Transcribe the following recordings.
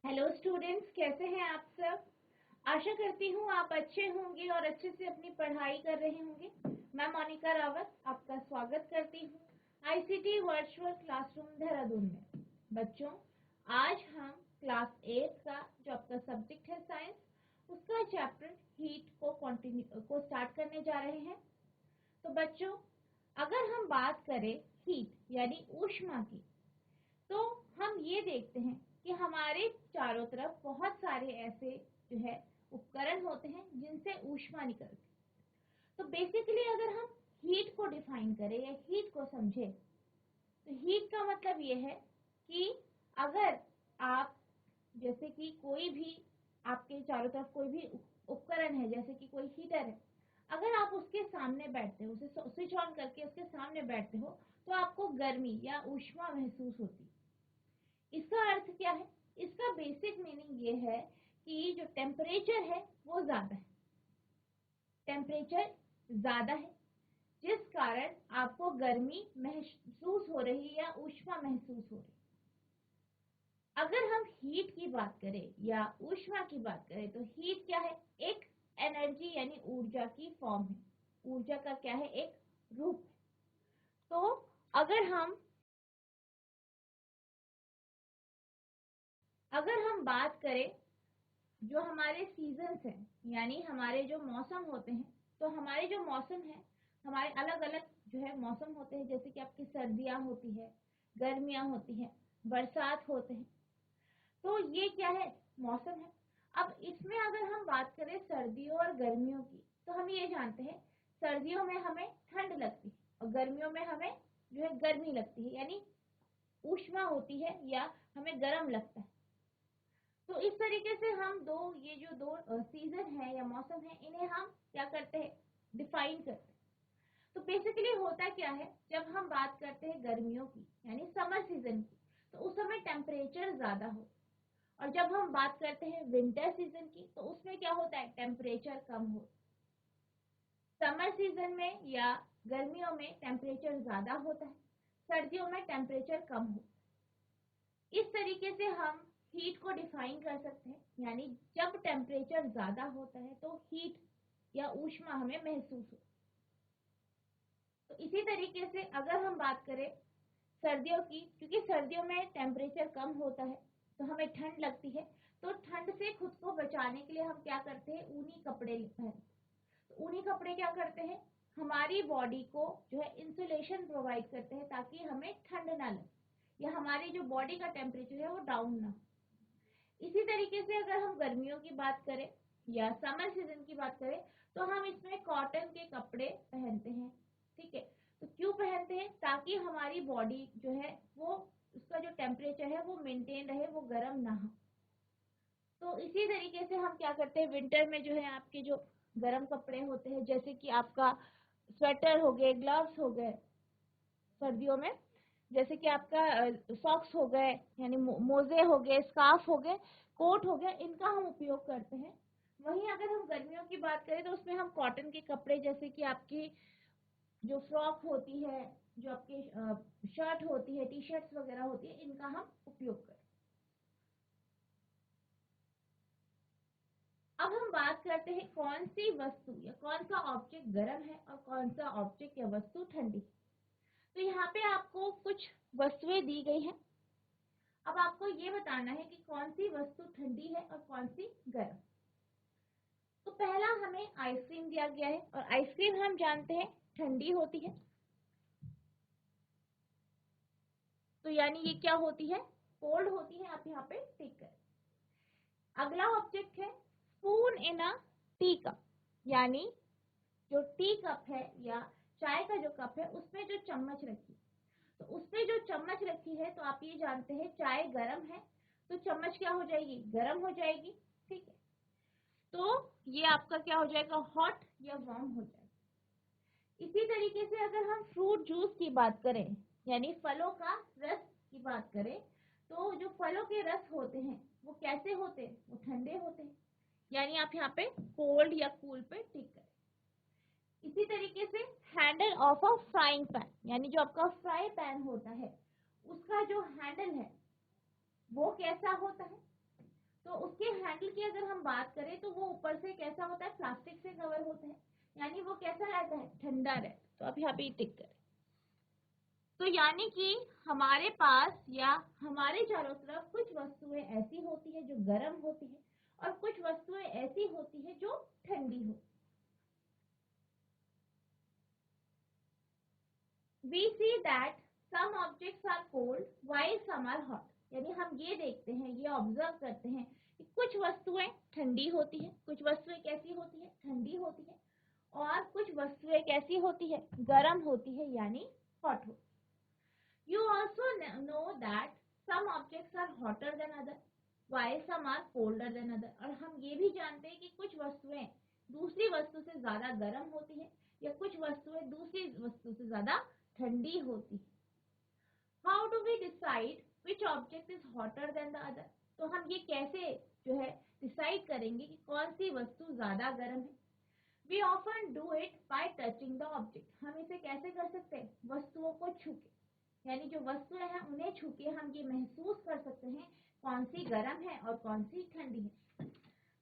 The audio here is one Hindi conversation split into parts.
हेलो स्टूडेंट्स, कैसे हैं आप सब। आशा करती हूँ आप अच्छे होंगे और अच्छे से अपनी पढ़ाई कर रहे होंगे। मैं मोनिका रावत आपका स्वागत करती हूँ आईसीटी वर्चुअल क्लासरूम देहरादून में। बच्चों, आज हम क्लास 8 का जो आपका सब्जेक्ट है साइंस, उसका चैप्टर हीट को स्टार्ट करने जा रहे हैं। तो बच्चों, अगर हम बात करें हीट यानी ऊष्मा की, तो हम ये देखते हैं कि हमारे चारों तरफ बहुत सारे ऐसे जो है उपकरण होते हैं जिनसे ऊष्मा निकलती है। तो बेसिकली अगर हम हीट को डिफाइन करें या हीट को समझें, तो हीट का मतलब ये है कि अगर आप, जैसे कि कोई भी आपके चारों तरफ कोई भी उपकरण है, जैसे कि कोई हीटर है, अगर आप उसके सामने बैठते हो, उसे स्विच ऑन करके उसके सामने बैठते हो, तो आपको गर्मी या ऊष्मा महसूस होती है। इसका अर्थ क्या है? इसका बेसिक मीनिंग ये है कि जो टेम्परेचर है वो ज्यादा है, टेम्परेचर ज्यादा है, जिस कारण आपको गर्मी महसूस हो रही है या ऊष्मा महसूस हो रही है। अगर हम हीट की बात करें या ऊष्मा की बात करें, तो हीट क्या है? एक एनर्जी यानी ऊर्जा की फॉर्म है। ऊर्जा का क्या है? एक रूप है। तो अगर हम बात करें जो हमारे सीजन्स हैं, यानी हमारे जो मौसम होते हैं, तो हमारे जो मौसम है, हमारे अलग अलग जो है मौसम होते हैं। जैसे कि आपकी सर्दियां होती है, गर्मियां होती है, बरसात होते हैं। तो ये क्या है? मौसम है। अब इसमें अगर हम बात करें सर्दियों और गर्मियों की, तो हम ये जानते हैं सर्दियों में हमें ठंड लगती है और गर्मियों में हमें जो है गर्मी लगती है, यानी ऊष्मा होती है या हमें गर्म लगता है। तो इस तरीके से हम ये जो दो सीजन है या मौसम है, इन्हें हम क्या करते हैं? डिफाइन करते हैं। तो बेसिकली होता क्या है, जब हम बात करते हैं गर्मियों की यानी समर सीजन की, तो उस समय टेम्परेचर ज्यादा हो, और जब हम बात करते हैं विंटर सीजन की, तो उसमें क्या होता है? टेम्परेचर कम हो। समर सीजन में या गर्मियों में टेम्परेचर ज्यादा होता है, सर्दियों में टेम्परेचर कम हो। इस तरीके से हम हीट को डिफाइन कर सकते हैं, यानी जब टेम्परेचर ज्यादा होता है तो हीट या ऊष्मा हमें महसूस हो। तो इसी तरीके से अगर हम बात करें सर्दियों की, क्योंकि सर्दियों में टेम्परेचर कम होता है तो हमें ठंड लगती है, तो ठंड से खुद को बचाने के लिए हम क्या करते हैं? ऊनी कपड़े पहनते हैं। तो ऊनी कपड़े क्या करते हैं? हमारी बॉडी को जो है इंसुलेशन प्रोवाइड करते हैं, ताकि हमें ठंड ना लगे या हमारी जो बॉडी का टेम्परेचर है वो डाउन ना हो। इसी तरीके से अगर हम गर्मियों की बात करें या समर सीजन की बात करें, तो हम इसमें कॉटन के कपड़े पहनते हैं। ठीक है, तो क्यों पहनते हैं? ताकि हमारी बॉडी जो है वो, उसका जो टेम्परेचर है वो मेंटेन रहे, वो गर्म ना हो। तो इसी तरीके से हम क्या करते हैं? विंटर में जो है आपके जो गर्म कपड़े होते हैं, जैसे कि आपका स्वेटर हो गए, ग्लव्स हो गए। सर्दियों में जैसे कि आपका सॉक्स हो गए, यानी मोजे हो गए, स्कार्फ हो गए, कोट हो गया, इनका हम उपयोग करते हैं। वहीं अगर हम गर्मियों की बात करें, तो उसमें हम कॉटन के कपड़े, जैसे कि आपकी जो फ्रॉक होती है, जो आपकी शर्ट होती है, टी शर्ट्स वगैरह होती है, इनका हम उपयोग करते हैं। अब हम बात करते हैं कौन सी वस्तु या कौन सा ऑब्जेक्ट गर्म है और कौन सा ऑब्जेक्ट या वस्तु ठंडी। तो यहाँ पे आपको कुछ वस्तुएं दी गई हैं। अब आपको ये बताना है कि कौन सी वस्तु ठंडी है और कौन सी गर्म। तो पहला हमें आइसक्रीम दिया गया है, और आइसक्रीम हम जानते हैं ठंडी होती है। तो यानी ये क्या होती है? कोल्ड होती है। आप यहाँ पे टिक करें। अगला ऑब्जेक्ट है spoon in a tea cup, यानी जो टी कप है या चाय का जो कप है, उसमें जो चम्मच रखी, तो उसमें जो चम्मच रखी है, तो आप ये जानते हैं चाय गर्म है, तो चम्मच क्या हो जाएगी? गर्म हो जाएगी। ठीक है, तो ये आपका क्या हो जाएगा? हॉट या वार्म हो जाएगा। इसी तरीके से अगर हम फ्रूट जूस की बात करें, यानी फलों का रस की बात करें, तो जो फलों के रस होते हैं वो कैसे होते हैं? वो ठंडे होते हैं। यानी आप यहाँ पे कोल्ड या कूल पे टिक करें। इसी तरीके से handle of a frying pan, यानी जो आपका फ्राई पैन होता है, उसका जो हैंडल है वो कैसा होता है? तो उसके हैंडल की अगर हम बात करें तो वो ऊपर से कैसा होता है, प्लास्टिक से कवर होता है, यानी वो कैसा रहता है, ठंडा रहता है। तो अब यहाँ पे टिक करें। तो यानी कि हमारे पास या हमारे चारों तरफ कुछ वस्तुएं ऐसी होती है जो गर्म होती है और कुछ वस्तुएं ऐसी होती है जो ठंडी होती है। We see that some objects are cold while some are hot. यानी हम ये देखते हैं, ये ऑब्जर्व करते हैं कि कुछ वस्तुएं ठंडी होती है, कुछ वस्तुएं कैसी होती है, ठंडी होती है, और कुछ वस्तुएं कैसी होती है, गर्म होती है यानी हॉट होती है। You also know that some objects are hotter than other while some are colder than other. और हम ये भी जानते हैं कि कुछ वस्तुएं दूसरी वस्तु से ज्यादा गर्म होती है या कुछ वस्तुएं दूसरी वस्तु से ज्यादा ठंडी होती है। How do we decide which object is hotter than the other? तो हम ये कैसे जो है डिसाइड करेंगे कि कौन सी वस्तु ज्यादा गर्म है? We often do it by touching the object. हम इसे कैसे कर सकते हैं, वस्तुओं को छू के, यानी जो वस्तुएं हैं उन्हें छू के हम ये महसूस कर सकते हैं कौन सी गर्म है और कौन सी ठंडी है।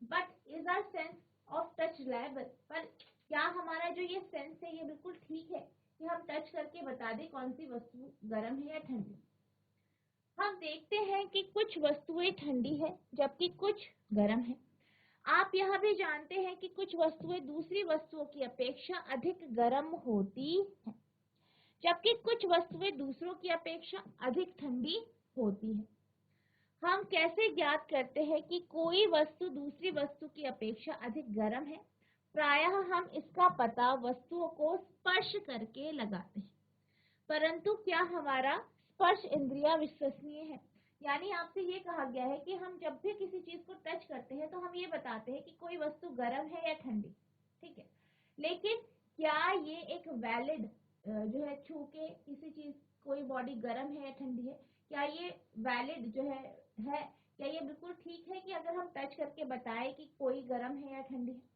But is our sense of touch reliable? पर क्या हमारा जो ये सेंस है ये बिल्कुल ठीक है कि हम टच करके बता दें कौन सी वस्तु गर्म है या ठंडी? हम देखते हैं कि कुछ वस्तुएं ठंडी है जबकि कुछ गर्म है। आप यह भी जानते हैं कि कुछ वस्तुएं दूसरी वस्तुओं की अपेक्षा अधिक गर्म होती हैं, जबकि कुछ वस्तुएं दूसरों की अपेक्षा अधिक ठंडी होती है। हम कैसे ज्ञात करते हैं कि कोई वस्तु दूसरी वस्तु की अपेक्षा अधिक गर्म है? प्रायः हम इसका पता वस्तुओं को स्पर्श करके लगाते हैं। परंतु क्या हमारा स्पर्श इंद्रिया विश्वसनीय है? यानी आपसे ये कहा गया है कि हम जब भी किसी चीज को टच करते हैं तो हम ये बताते हैं कि कोई वस्तु गर्म है या ठंडी, ठीक है। लेकिन क्या ये एक वैलिड जो है छू के किसी चीज, कोई बॉडी गर्म है या ठंडी है, क्या ये वैलिड जो है क्या ये बिल्कुल ठीक है कि अगर हम टच करके बताएं कि कोई गर्म है या ठंडी है?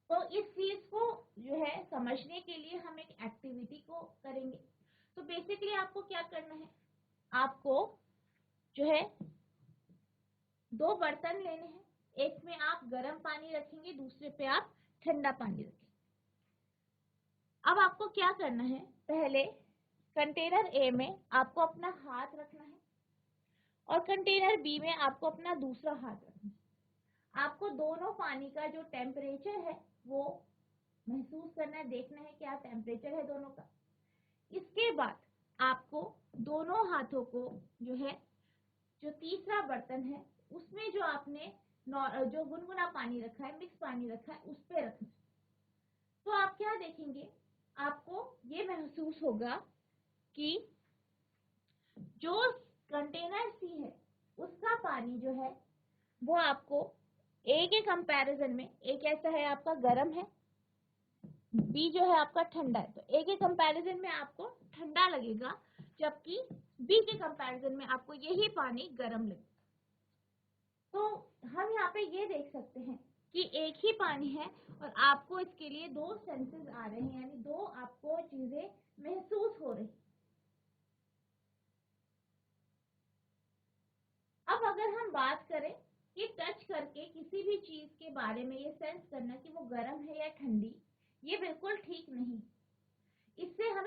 तो इस चीज को जो है समझने के लिए हम एक एक्टिविटी को करेंगे। तो बेसिकली आपको क्या करना है, आपको जो है 2 बर्तन लेने हैं, एक में आप गर्म पानी रखेंगे, दूसरे पे आप ठंडा पानी रखेंगे। अब आपको क्या करना है, पहले कंटेनर ए में आपको अपना हाथ रखना है और कंटेनर बी में आपको अपना दूसरा हाथ रखना है। आपको दोनों पानी का जो टेम्परेचर है वो महसूस करना है, देखना है क्या टेम्परेचर है दोनों का। इसके बाद आपको दोनों हाथों को जो है, जो तीसरा बर्तन है उसमें जो आपने जो गुनगुना पानी रखा है, मिक्स पानी रखा है, उस पे रखना है। तो आप क्या देखेंगे, आपको ये महसूस होगा कि जो कंटेनर सी है उसका पानी जो है वो आपको ए के कंपैरिजन में, ए कैसा है आपका गर्म है, बी जो है आपका ठंडा है, तो ए के कंपैरिजन में आपको ठंडा लगेगा, जबकि बी के कंपैरिजन में आपको यही पानी गर्म लगेगा। तो हम यहाँ पे ये देख सकते हैं कि एक ही पानी है और आपको इसके लिए 2 सेंसेस आ रहे हैं, यानी 2 आपको चीजें महसूस हो रही। अब अगर हम बात करें कि टच करके किसी भी चीज के बारे में ये सेंस करना कि वो गर्म है या ठंडी, ये बिल्कुल ठीक नहीं। इससे हम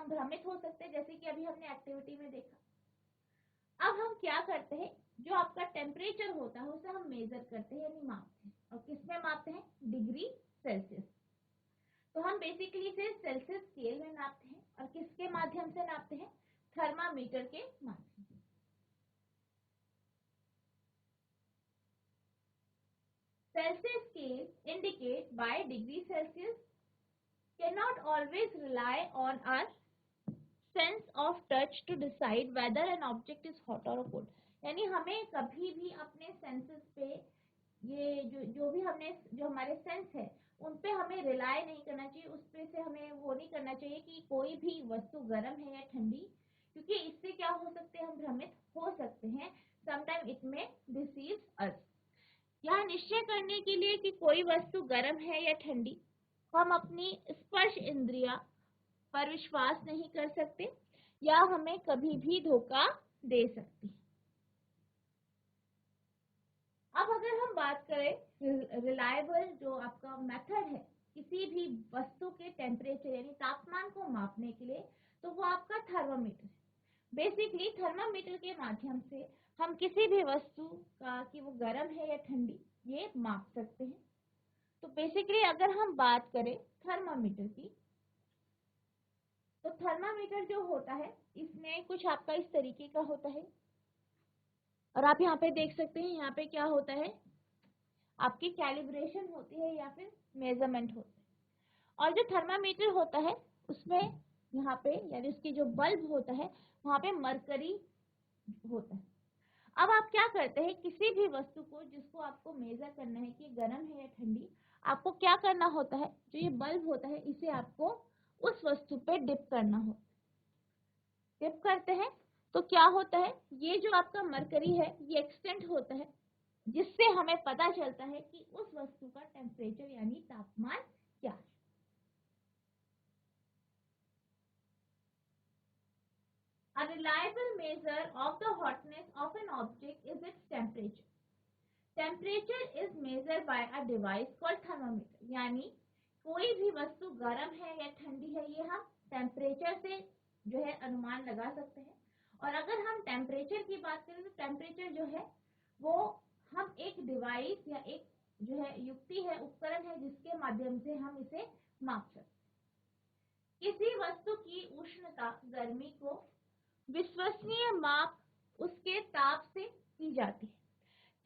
भ्रमित हो सकते हैं, जैसे कि अभी हमने एक्टिविटी में देखा। अब हम क्या करते हैं, जो आपका टेम्परेचर होता है उसे हम मेजर करते हैं यानी मापते हैं, और किसमें मापते हैं, डिग्री सेल्सियस। तो हम बेसिकली इसे सेल्सियस स्केल में नापते हैं और किसके माध्यम से नापते हैं, थर्मामीटर के माध्यम से। Celsius scale indicate by degree Celsius cannot always rely on our sense of touch to decide whether an object is hot or cold. यानी हमें कभी भी अपने सेंसेस पे, ये जो भी हमने, जो हमारे सेंस है उन पे हमें रिलाय नहीं करना चाहिए, उस पे से हमें वो नहीं करना चाहिए कि कोई भी वस्तु गर्म है या ठंडी, क्योंकि इससे क्या हो सकते हैं, हम भ्रमित हो सकते हैं। समटाइम इट में डिसीव अस। यह निश्चय करने के लिए कि कोई वस्तु गर्म है या ठंडी, हम अपनी स्पर्श इंद्रिया पर विश्वास नहीं कर सकते या हमें कभी भी धोखा दे सकती है। अब अगर हम बात करें रिलायबल जो आपका मेथड है किसी भी वस्तु के टेम्परेचर यानी तापमान को मापने के लिए, तो वो आपका थर्मामीटर है। बेसिकली थर्मामीटर के माध्यम से हम किसी भी वस्तु का कि वो गर्म है या ठंडी ये माप सकते हैं। तो बेसिकली अगर हम बात करें थर्मामीटर की, तो थर्मामीटर जो होता है इसमें कुछ आपका इस तरीके का होता है, और आप यहाँ पे देख सकते हैं यहाँ पे क्या होता है, आपकी कैलिब्रेशन होती है या फिर मेजरमेंट होता है। और जो थर्मामीटर होता है उसमें यहाँ पे यानी उसकी जो बल्ब होता है वहाँ पे मरकरी होता है। अब आप क्या करते हैं, किसी भी वस्तु को जिसको आपको मेजर करना है कि गर्म है या ठंडी, आपको क्या करना होता है, जो ये बल्ब होता है इसे आपको उस वस्तु पे डिप करना होता है। डिप करते हैं तो क्या होता है, ये जो आपका मरकरी है ये एक्सटेंड होता है, जिससे हमें पता चलता है कि उस वस्तु का टेम्परेचर यानी तापमान क्या है। A reliable measure of the hotness of an object is its temperature. Temperature is measured by a device called thermometer. यानी कोई भी वस्तु गर्म है या ठंडी है ये हम टेम्परेचर से जो है अनुमान लगा सकते हैं। और अगर हम टेम्परेचर की बात करें तो टेम्परेचर जो है वो हम एक डिवाइस या एक जो है युक्ति है, उपकरण है, जिसके माध्यम से हम इसे माप सकते हैं। किसी वस्तु की उष्णता गर्मी को विश्वसनीय माप उसके ताप से की जाती है।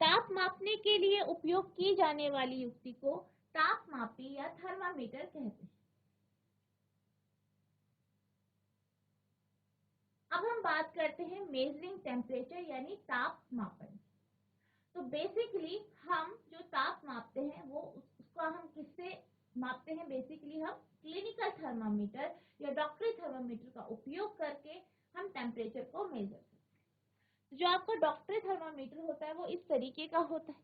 ताप मापने के लिए उपयोग की जाने वाली युक्ति को तापमापी या थर्मामीटर कहते हैं। अब हम बात करते हैं मेजरिंग टेम्परेचर यानी ताप मापन। तो बेसिकली हम जो ताप मापते हैं वो उसको हम किससे मापते हैं, बेसिकली हम क्लिनिकल थर्मामीटर या डॉक्टरी थर्मामीटर का उपयोग करके हम टेम्परेचर को मेजर करते हैं। जो आपका डॉक्टरी थर्मामीटर होता है वो इस तरीके का होता है।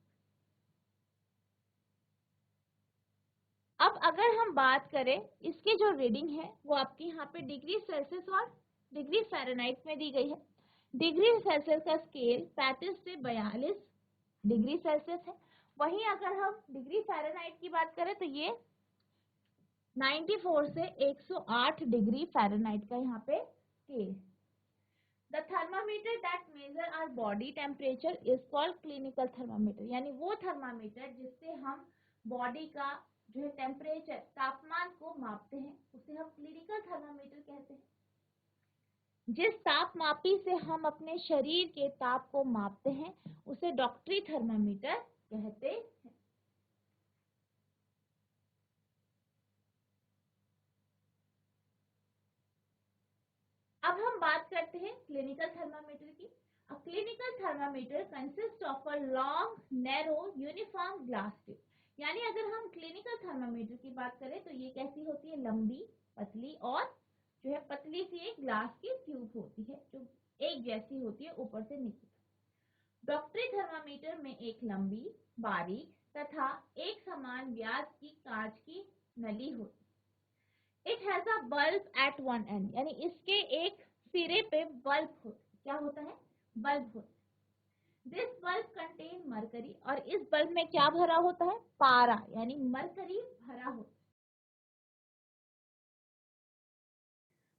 अब अगर हम बात करें इसकी जो रीडिंग है वो आपकी यहाँ पे डिग्री सेल्सियस और डिग्री फ़ारेनहाइट में दी गई है। डिग्री सेल्सियस का स्केल 35 से 42 डिग्री सेल्सियस है। वहीं अगर हम डिग्री फ़ारेनहाइट की बात करें तो ये 94 से 108 डिग्री फ़ारेनहाइट का यहाँ पे स्केल है। The thermometer that measure our body temperature is called clinical thermometer। यानी वो थर्मामीटर जिससे हम बॉडी का जो है टेम्परेचर तापमान को मापते हैं उसे हम क्लिनिकल थर्मामीटर कहते हैं। जिस तापमापी से हम अपने शरीर के ताप को मापते हैं उसे डॉक्टरी थर्मामीटर कहते हैं। अब हम बात करते हैं क्लिनिकल थर्मामीटर की। A clinical thermometer consists of a long, narrow, uniform glass tube। यानी अगर हम क्लिनिकल थर्मामीटर की बात करें तो ये कैसी होती है, लंबी, पतली और जो है पतली सी एक ग्लास की ट्यूब होती है जो एक जैसी होती है ऊपर से नीचे तक। डॉक्टरी थर्मामीटर में एक लंबी, बारीक तथा एक समान व्यास की कांच की नली होती है। It has a bulb at one end. यानी इसके एक सिरे पे बल्ब होता है। क्या होता है, बल्ब होता है। This bulb contain mercury. और इस बल्ब में क्या भरा होता है, पारा यानी मरकरी भरा होता है।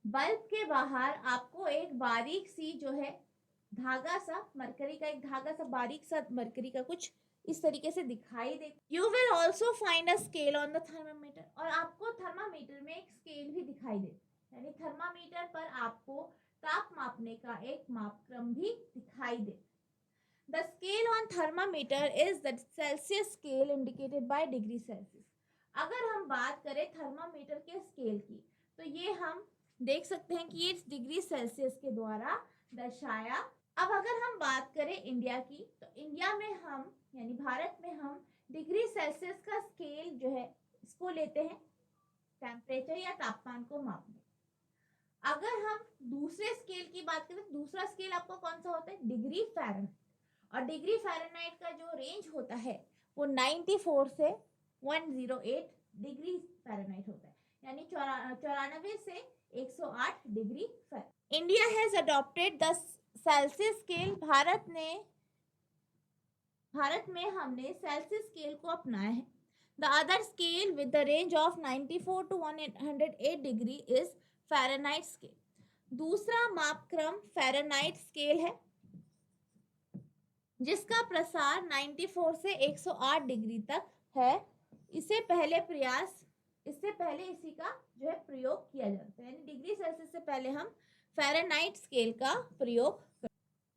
बल्ब के बाहर आपको एक बारीक सी जो है धागा सा मरकरी का, एक धागा सा बारीक सा मरकरी का कुछ इस तरीके से दिखाई दे। You will also find a scale on the thermometer. और आपको थर्मामीटर में एक स्केल भी दिखाई दे, यानी थर्मामीटर पर आपको ताप मापने का एक मापक्रम भी दिखाई दे। The scale on thermometer is the Celsius scale indicated by degree Celsius. अगर हम बात करें थर्मामीटर के स्केल की तो ये हम देख सकते हैं कि ये डिग्री सेल्सियस के द्वारा दर्शाया। अब अगर हम बात करें इंडिया की तो इंडिया में हम यानी भारत में हम डिग्री सेल्सियस का स्केल जो है इसको लेते हैं टेम्परेचर या तापमान को मापने। अगर हम दूसरे स्केल की बात करें तो दूसरा स्केल आपको कौन सा होता है, डिग्री फ़ारेनहाइट। और डिग्री फ़ारेनहाइट का जो रेंज होता है वो 94 से 108 डिग्री फ़ारेनहाइट होता है, यानी 94 से 108 degree Fahrenheit. India has adopted the Celsius scale. Bharat ने भारत में हमने सेल्सियस स्केल को अपनाया है। The other scale with the range of 94 to 108 degree is Fahrenheit scale. दूसरा मापक्रम फ़ारेनहाइट स्केल है जिसका प्रसार 94 से 108 डिग्री तक है। इससे पहले इसी का जो है प्रयोग किया जाता है, यानी डिग्री सेल्सियस से पहले हम फ़ारेनहाइट स्केल का प्रयोग।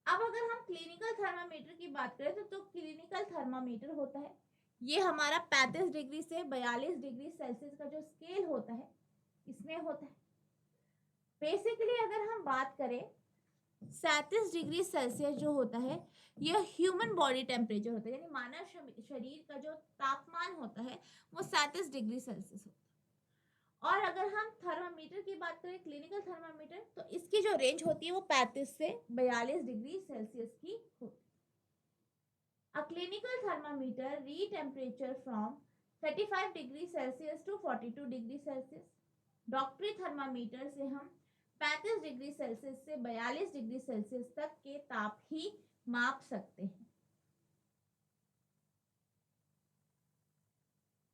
अब अगर हम क्लिनिकल थर्मामीटर की बात करें तो क्लिनिकल थर्मामीटर होता है, ये हमारा 35 डिग्री से 42 डिग्री सेल्सियस का जो स्केल होता है इसमें होता है। बेसिकली अगर हम बात करें 37 डिग्री सेल्सियस जो होता है यह ह्यूमन बॉडी टेम्परेचर होता है, यानी मानव शरीर का जो तापमान होता है वो 37 डिग्री सेल्सियस होता है। और अगर हम थर्मामीटर की बात करें क्लिनिकल थर्मामीटर तो इसकी जो रेंज होती है वो 35 से 42 डिग्री सेल्सियस की होती है। A clinical thermometer read temperature from 35 degree Celsius to 42 degree Celsius. डॉक्टरी थर्मामीटर से हम 35 डिग्री सेल्सियस से 42 डिग्री सेल्सियस तक के ताप ही माप सकते हैं।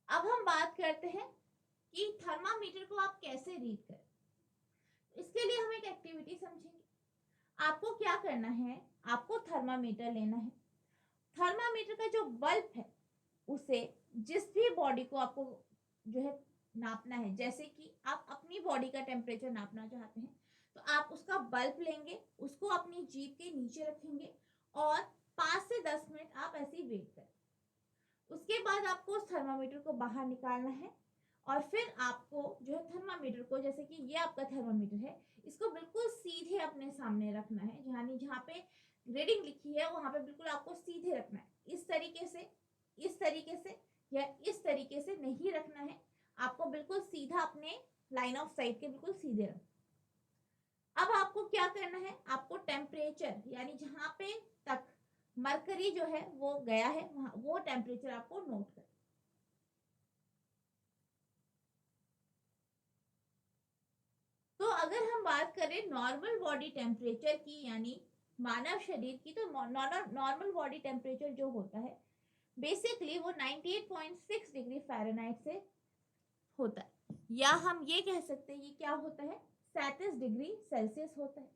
अब हम बात करते हैं कि थर्मामीटर को आप कैसे रीड करें। इसके लिए हम एक एक्टिविटी समझेंगे। आपको क्या करना है, आपको थर्मामीटर लेना है। थर्मामीटर का जो बल्ब है उसे जिस भी बॉडी को आपको जो है नापना है, जैसे कि आप अपनी बॉडी का टेम्परेचर नापना चाहते हैं तो आप उसका बल्ब लेंगे, उसको अपनी जीभ के नीचे रखेंगे और 5 से 10 मिनट आप ऐसे ही वेट करें। उसके बाद आपको उस थर्मामीटर को बाहर निकालना है और फिर आपको जो है थर्मामीटर को, जैसे कि ये आपका थर्मामीटर है, इसको बिल्कुल सीधे अपने सामने रखना है, यानी जहाँ पे रीडिंग लिखी है वहां पे बिल्कुल आपको सीधे रखना है। इस तरीके से या इस तरीके से नहीं रखना है, आपको बिल्कुल सीधा अपने लाइन ऑफ साइट के बिल्कुल सीधे रखना। अब आपको क्या करना है, आपको टेम्परेचर यानी जहां पे तक मरकरी जो है वो गया है वो टेम्परेचर आपको नोट करना। तो अगर हम बात करें नॉर्मल बॉडी टेम्परेचर की यानी मानव शरीर की, तो नॉर्मल बॉडी टेम्परेचर जो होता है बेसिकली वो 98.6 डिग्री फ़ारेनहाइट से होता है, या हम ये कह सकते हैं ये क्या होता है 37 डिग्री सेल्सियस होता है।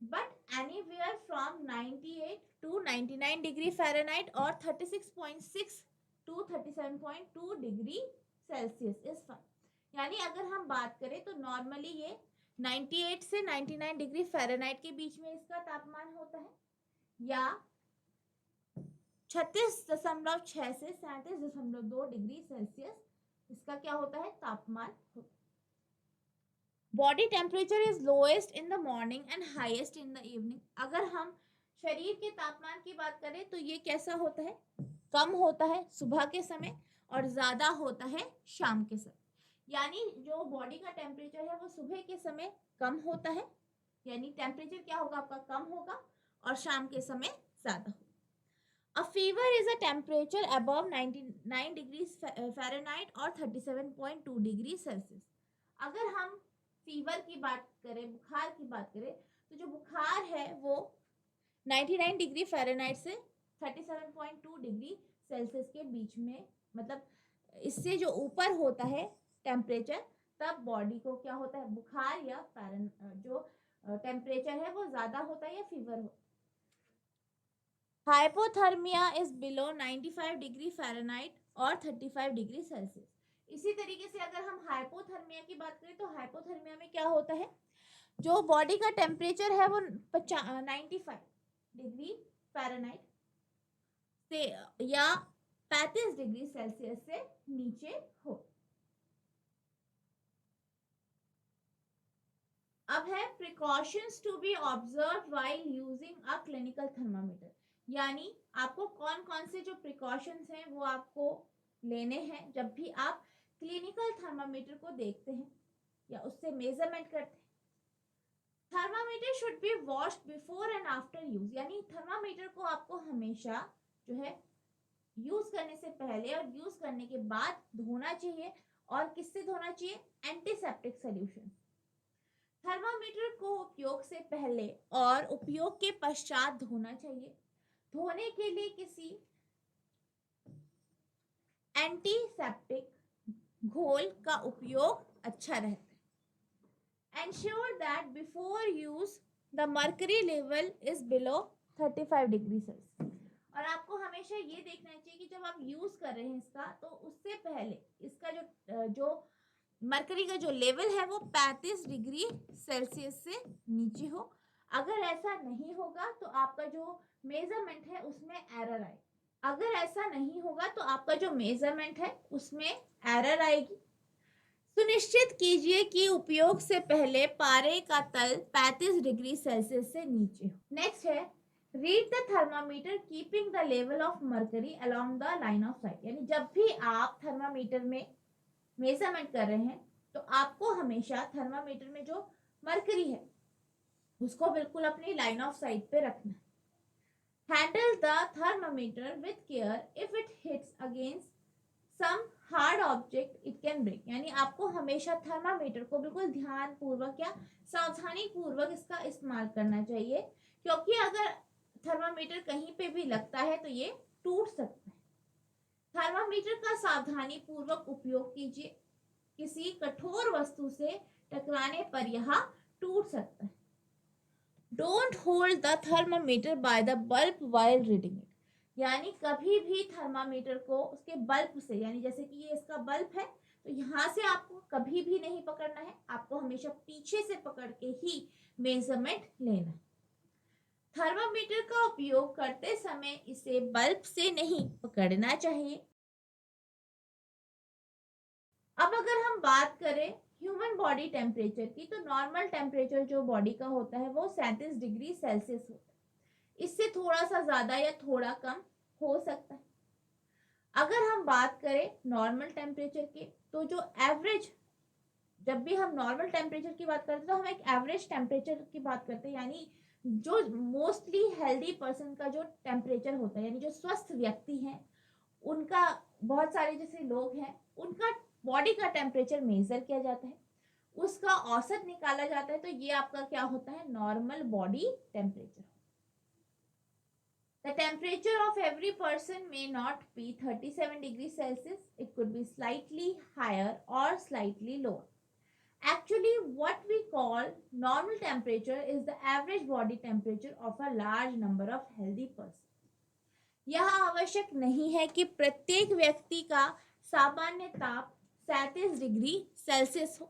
But anywhere from 98 to 99 degree Fahrenheit और 36.6 to 37.2 degree Celsius is fine. यानी अगर हम बात करें तो नॉर्मली ये 98 से 99 डिग्री फ़ारेनहाइट के बीच में इसका तापमान होता है, या 36.6 से 37.2 डिग्री सेल्सियस इसका क्या होता है तापमान होता है। Body temperature is lowest in the morning and highest in the evening. अगर हम शरीर के तापमान की बात करें तो ये कैसा होता है, कम होता है सुबह के समय और ज्यादा होता है शाम के समय। यानी जो बॉडी का टेम्परेचर है वो सुबह के समय कम होता है, यानी टेम्परेचर क्या होगा आपका कम होगा, और शाम के समय ज्यादा होगा। A fever is a temperature above 99 degrees Fahrenheit और 37.2 डिग्री सेल्सियस। अगर हम फीवर की बात करें, बुखार की बात करें, तो जो बुखार है वो 99 डिग्री फ़ारेनहाइट से 37.2 डिग्री सेल्सियस के बीच में, मतलब इससे जो ऊपर होता है टेम्परेचर तब बॉडी को क्या होता है बुखार या जो टेम्परेचर है वो ज़्यादा होता है या फीवर होता है। Hypothermia is below 95 degree Fahrenheit और 35 डिग्री सेल्सियस। इसी तरीके से अगर हम हाइपोथर्मिया की बात करें तो हाइपोथर्मिया में क्या होता है, जो बॉडी का टेम्परेचर है वो 95 डिग्री फ़ारेनहाइट से या 35 डिग्री सेल्सियस से नीचे हो। अब है precautions to be observed while using a clinical thermometer, यानी आपको कौन कौन से जो प्रिकॉशंस हैं वो आपको लेने हैं जब भी आप क्लिनिकल थर्मामीटर को देखते हैं या उससे मेजरमेंट करते हैं। Thermometer should be washed before and after use, यानी थर्मामीटर को आपको हमेशा जो है यूज करने से पहले और यूज करने के बाद धोना चाहिए। और किससे धोना चाहिए, एंटीसेप्टिक सोल्यूशन। थर्मामीटर को उपयोग से पहले और उपयोग के पश्चात धोना चाहिए। धोने के लिए किसी एंटीसेप्टिक घोल का उपयोग अच्छा रहता है। Ensure that before use the mercury level is below 35 degree Celsius. और आपको हमेशा ये देखना चाहिए कि जब आप यूज कर रहे हैं इसका, तो उससे पहले इसका जो मरकरी का जो लेवल है वो 35 डिग्री सेल्सियस से नीचे हो। अगर ऐसा नहीं होगा तो आपका जो मेजरमेंट है उसमें एरर आएगी। अगर ऐसा नहीं होगा तो आपका जो मेजरमेंट है उसमें एरर आएगी। सुनिश्चित कीजिए कि उपयोग से पहले पारे का तल 35 डिग्री सेल्सियस से नीचे हो। नेक्स्ट है read the thermometer keeping the level of mercury along the line of site. यानी जब भी आप थर्मामीटर में मेजरमेंट कर रहे हैं तो आपको हमेशा थर्मामीटर में जो मर्करी है उसको बिल्कुल अपनी लाइन ऑफ साइट पे रखना है। Handle the thermometer with care, if it hits against some hard object it can break. यानी आपको हमेशा थर्मामीटर को बिल्कुल ध्यान पूर्वक या सावधानी पूर्वक इसका इस्तेमाल करना चाहिए, क्योंकि अगर थर्मामीटर कहीं पे भी लगता है तो ये टूट सकता है। थर्मामीटर का सावधानी पूर्वक उपयोग कीजिए, किसी कठोर वस्तु से टकराने पर यह टूट सकता है। Don't hold the thermometer by the bulb while reading it. यानी कभी भी थर्मामीटर को उसके बल्ब से, यानी जैसे कि ये इसका बल्ब है तो यहाँ से आपको कभी भी नहीं पकड़ना है, आपको हमेशा पीछे से पकड़ के ही मेजरमेंट लेना है। थर्मामीटर का उपयोग करते समय इसे बल्ब से नहीं पकड़ना चाहिए। अब अगर हम बात करें ह्यूमन बॉडी टेम्परेचर की, तो नॉर्मल टेम्परेचर जो बॉडी का होता है वो 37 डिग्री सेल्सियस होता है। इससे थोड़ा सा ज्यादा या थोड़ा कम हो सकता है। अगर हम बात करें नॉर्मल टेम्परेचर की, तो जो एवरेज, जब भी हम नॉर्मल टेम्परेचर की बात करते हैं तो हम एक एवरेज टेम्परेचर की बात करते हैं, यानी जो मोस्टली हेल्दी पर्सन का जो टेम्परेचर होता है, यानी जो स्वस्थ व्यक्ति हैं उनका, बहुत सारे जैसे लोग हैं उनका बॉडी का टेम्परेचर मेजर किया जाता है, उसका औसत निकाला जाता है, तो ये आपका क्या होता है, normal body temperature. The temperature of every person may not be 37 degrees Celsius. It could be slightly higher or slightly lower. Actually, what we call normal temperature is the average body temperature of a large number of healthy persons. यह आवश्यक नहीं है कि प्रत्येक व्यक्ति का सामान्य ताप 37 डिग्री सेल्सियस हो।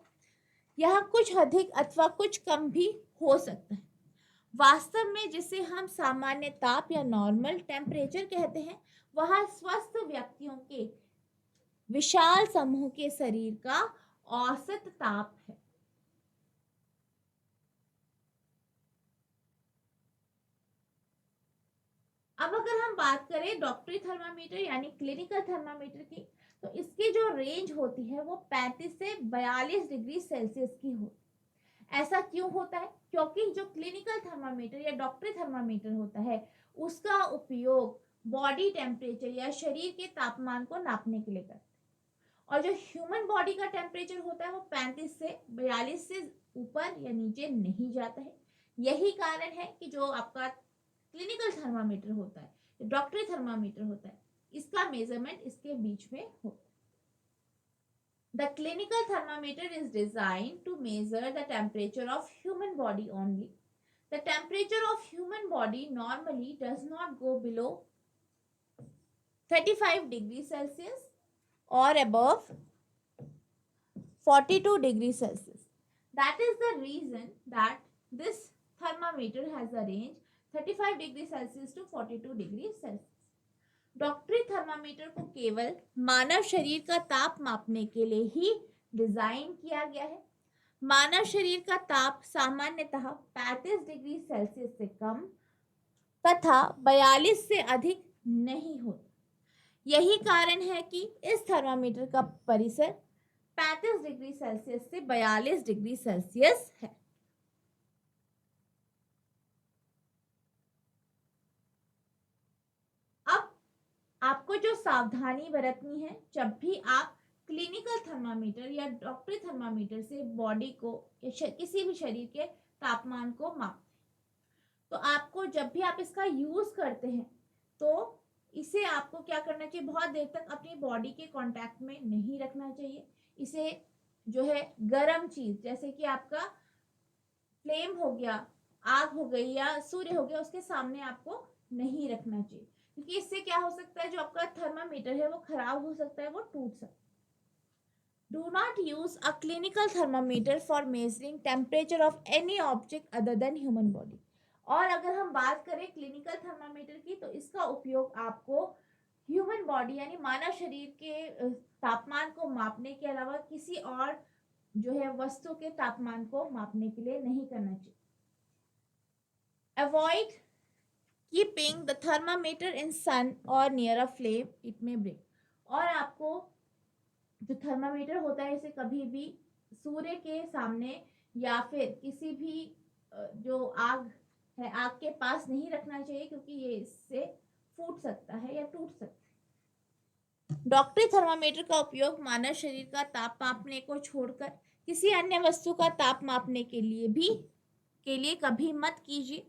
यह कुछ अधिक अथवा कुछ कम भी हो सकता है। वास्तव में जिसे हम सामान्य ताप या नॉर्मल टेम्परेचर कहते हैं वह स्वस्थ व्यक्तियों के विशाल समूह के शरीर का औसत ताप है। अब अगर हम बात करें डॉक्टरी थर्मामीटर यानी क्लिनिकल थर्मामीटर की, तो इसकी जो रेंज होती है वो 35 से 42 डिग्री सेल्सियस की होती है। ऐसा क्यों होता है? क्योंकि जो क्लिनिकल थर्मामीटर या डॉक्टरी थर्मामीटर होता है उसका उपयोग बॉडी टेम्परेचर या शरीर के तापमान को नापने के लिए करते हैं, और जो ह्यूमन बॉडी का टेम्परेचर होता है वो 35 से 42 से ऊपर या नीचे नहीं जाता है। यही कारण है कि जो आपका क्लिनिकल थर्मामीटर होता है, डॉक्टरी थर्मामीटर होता है, इसका मेजरमेंट इसके बीच में होता है। The clinical thermometer is designed to measure the temperature of human body only. The temperature of human body normally does not go below 35 degrees Celsius or above 42 degrees Celsius. That is the reason that this thermometer has a range 35 degrees Celsius to 42 degrees Celsius. डॉक्टरी थर्मामीटर को केवल मानव शरीर का ताप मापने के लिए ही डिजाइन किया गया है। मानव शरीर का ताप सामान्यतः 35 डिग्री सेल्सियस से कम तथा 42 से अधिक नहीं होता। यही कारण है कि इस थर्मामीटर का परिसर 35 डिग्री सेल्सियस से 42 डिग्री सेल्सियस है। अब आपको जो सावधानी बरतनी है, जब भी आप क्लिनिकल थर्मामीटर या डॉक्टरी थर्मामीटर से बॉडी को किसी भी शरीर के तापमान को मापते हैं, तो आपको जब भी आप इसका यूज करते हैं तो इसे आपको क्या करना चाहिए, बहुत देर तक अपनी बॉडी के कांटेक्ट में नहीं रखना चाहिए। इसे जो है गर्म चीज जैसे कि आपका फ्लेम हो गया, आग हो गई या सूर्य हो गया, उसके सामने आपको नहीं रखना चाहिए, क्योंकि इससे क्या हो सकता है, जो आपका थर्मामीटर है वो खराब हो सकता है, वो टूट सकता है। Do not use a clinical thermometer for measuring temperature of any object other than human body. और अगर हम बात करें क्लिनिकल थर्मामीटर की, तो इसका उपयोग आपको ह्यूमन बॉडी यानी मानव शरीर के तापमान को मापने के अलावा किसी और जो है वस्तु के तापमान को मापने के लिए नहीं करना चाहिए। Avoid keeping the thermometer in sun or near a flame, it may break. और आपको जो थर्मामीटर होता है इसे कभी भी सूर्य के सामने या फिर किसी भी जो आग है आग के पास नहीं रखना चाहिए, क्योंकि ये इससे फूट सकता है या टूट सकता है। डॉक्टरी थर्मामीटर का उपयोग मानव शरीर का ताप मापने को छोड़कर किसी अन्य वस्तु का ताप मापने के लिए कभी मत कीजिए।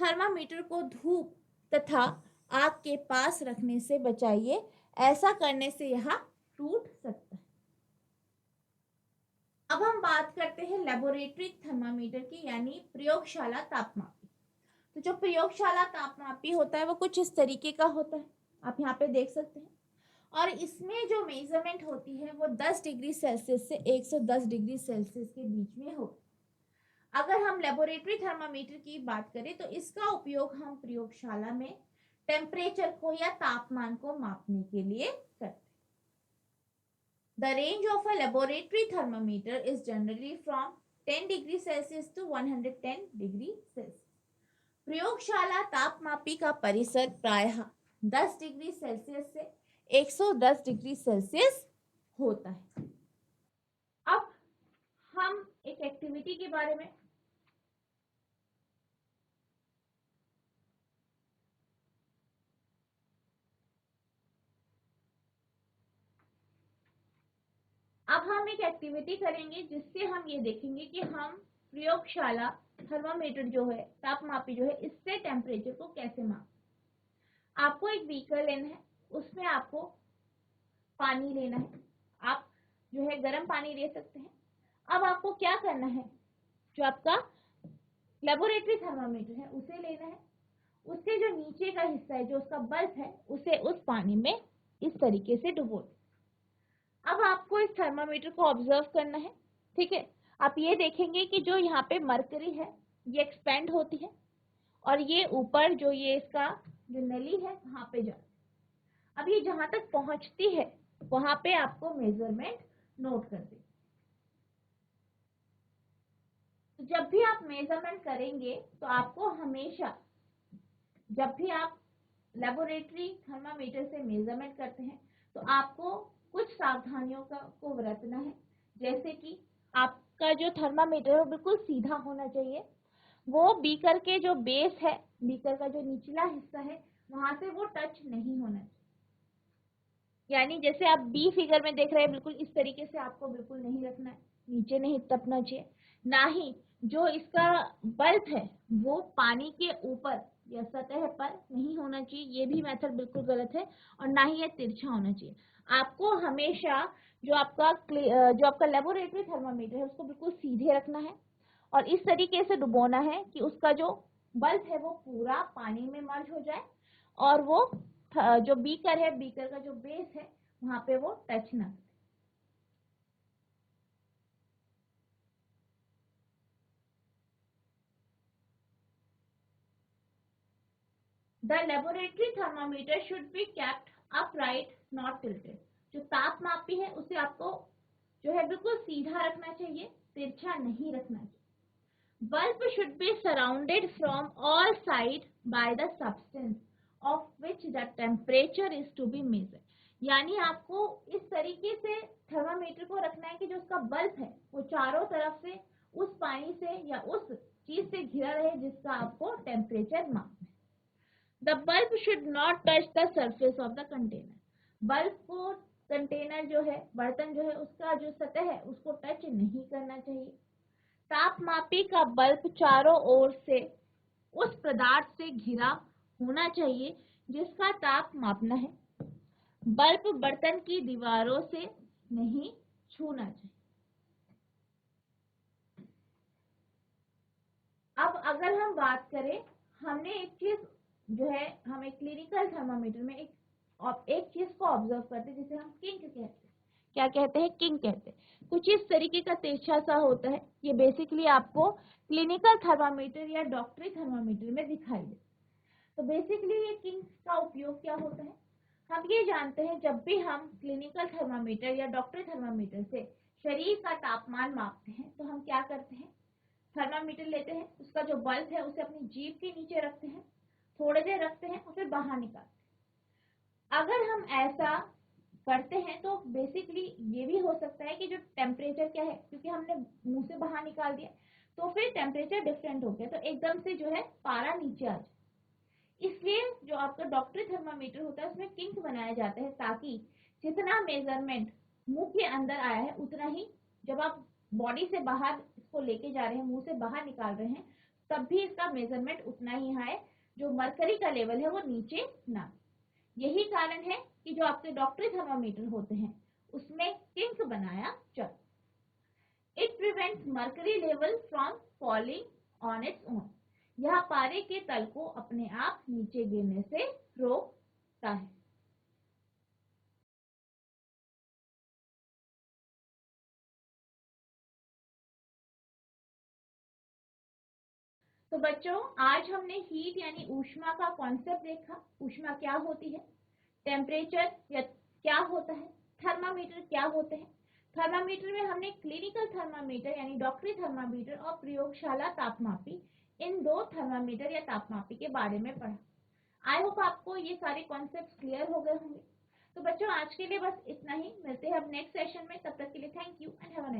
थर्मामीटर को धूप तथा आग के पास रखने से बचाइए, ऐसा करने से यह टूट सकता है। अब हम बात करते हैं लेबोरेटरी थर्मामीटर की, यानी प्रयोगशाला तापमापी। तो जो प्रयोगशाला तापमापी होता है वो कुछ इस तरीके का होता है, आप यहाँ पे देख सकते हैं। और इसमें जो मेजरमेंट होती है वो 10 डिग्री सेल्सियस से 110 डिग्री सेल्सियस के बीच में हो। अगर हम लेबोरेटरी थर्मामीटर की बात करें तो इसका उपयोग हम प्रयोगशाला में टेम्परेचर को या तापमान को मापने के लिए करते हैं। The range of a laboratory thermometer is generally from 10 degree Celsius to 110 degree Celsius. प्रयोगशाला तापमापी का परिसर प्रायः 10 डिग्री सेल्सियस से 110 डिग्री सेल्सियस होता है। अब हम एक एक्टिविटी के बारे में करेंगे, जिससे हम ये देखेंगे कि हम प्रयोगशाला थर्मामीटर जो है तापमापी जो है इससे टेम्परेचर को कैसे माप। आपको एक बीकर लेना है, उसमें आपको पानी लेना है, आप जो है गर्म पानी ले सकते हैं। अब आपको क्या करना है, जो आपका लेबोरेटरी थर्मामीटर है उसे लेना है, उसके जो नीचे का हिस्सा है जो उसका बल्ब है उसे उस पानी में इस तरीके से डुबो दें। अब आपको इस थर्मामीटर को ऑब्जर्व करना है, ठीक है। आप ये देखेंगे कि जो यहाँ पे मरकरी है ये एक्सपेंड होती है और ये ऊपर जो ये इसका जो नली है वहां पे जाती है। अब ये जहां तक पहुंचती है वहां पे आपको मेजरमेंट नोट कर दें। तो जब भी आप मेजरमेंट करेंगे तो आपको हमेशा जब भी आप लेबोरेटरी थर्मामीटर से मेजरमेंट करते हैं तो आपको कुछ सावधानियों को बरतना है, जैसे कि आपका जो थर्मामीटर है वो बिल्कुल सीधा होना चाहिए, वो बीकर के जो बेस है, बीकर का जो निचला हिस्सा है वहां से वो टच नहीं होना चाहिए। यानी जैसे आप बी फिगर में देख रहे हैं बिल्कुल इस तरीके से आपको बिल्कुल नहीं रखना है, नीचे नहीं टपना चाहिए। ना ही जो इसका बल्ब है वो पानी के ऊपर या सतह पर नहीं होना चाहिए, ये भी मेथड बिल्कुल गलत है। और ना ही ये तिरछा होना चाहिए। आपको हमेशा जो आपका लेबोरेटरी थर्मामीटर है उसको बिल्कुल सीधे रखना है और इस तरीके से डुबोना है कि उसका जो बल्ब है वो पूरा पानी में मर्ज हो जाए और वो जो बीकर है, बीकर का जो बेस है वहां पे वो टच ना करे। The laboratory thermometer should be kept upright, not tilted. जो तापमापी है उसे आपको जो है बिल्कुल सीधा रखना चाहिए, तिरछा नहीं रखना चाहिए। Bulb should be surrounded from all sides by the substance of which the temperature is to be measured. यानी आपको इस तरीके से थर्मामीटर को रखना है कि जो उसका बल्ब है वो चारों तरफ से उस पानी से या उस चीज से घिरा रहे जिसका आपको टेम्परेचर मापना है। The bulb should not touch the surface of the container. Bulb को कंटेनर जो है, बर्तन जो है उसका जो सतह है उसको टच नहीं करना चाहिए। तापमापी का बल्ब चारों ओर से उस पदार्थ से घिरा होना चाहिए जिसका ताप मापना है। बल्ब बर्तन की दीवारों से नहीं छूना चाहिए। अब अगर हम बात करें, हमने एक चीज जो है, हम एक क्लिनिकल थर्मामीटर में एक चीज को ऑब्जर्व करते हैं जिसे हम किंक कहते हैं। क्या कहते हैं? किंक कहते हैं। कुछ इस तरीके का तिरछा सा होता है। ये बेसिकली आपको क्लिनिकल थर्मामीटर या डॉक्टरी थर्मामीटर में दिखाई दे। तो बेसिकली ये किंक का उपयोग क्या होता है? हम ये जानते हैं जब भी हम क्लिनिकल थर्मामीटर या डॉक्टरी थर्मामीटर से शरीर का तापमान मापते हैं तो हम क्या करते हैं? थर्मामीटर लेते हैं, उसका जो बल्ब है उसे अपनी जीभ के नीचे रखते हैं, थोड़ी देर रखते हैं और फिर बाहर निकालते हैं। अगर हम ऐसा करते हैं तो बेसिकली ये भी हो सकता है कि जो टेम्परेचर क्या है, क्योंकि हमने मुंह से बाहर निकाल दिया तो फिर टेम्परेचर डिफरेंट हो गया, तो एकदम से जो है पारा नीचे आ जाए। इसलिए जो आपका डॉक्टरी थर्मामीटर होता है उसमें किंक बनाया जाता है, ताकि जितना मेजरमेंट मुंह के अंदर आया है उतना ही जब आप बॉडी से बाहर इसको लेके जा रहे हैं, मुंह से बाहर निकाल रहे हैं, तब भी इसका मेजरमेंट उतना ही आए, जो मरकरी का लेवल है वो नीचे ना। यही कारण है कि जो आपके डॉक्टरी थर्मामीटर होते हैं उसमें किंक बनाया जाता। It prevents mercury level from falling on its own. यह पारे के तल को अपने आप नीचे गिरने से रोकता है। तो बच्चों, आज हमने हीट यानी ऊष्मा का कॉन्सेप्ट देखा। ऊष्मा क्या होती है, टेम्परेचर या क्या होता है, थर्मामीटर क्या होते हैं। थर्मामीटर में हमने क्लिनिकल थर्मामीटर यानी डॉक्टरी थर्मामीटर और प्रयोगशाला तापमापी, इन दो थर्मामीटर या तापमापी के बारे में पढ़ा। आई होप आपको ये सारे कॉन्सेप्ट क्लियर हो गए होंगे। तो बच्चों, आज के लिए बस इतना ही। मिलते हैं अब नेक्स्ट सेशन में। तब तक के लिए thank you and have a nice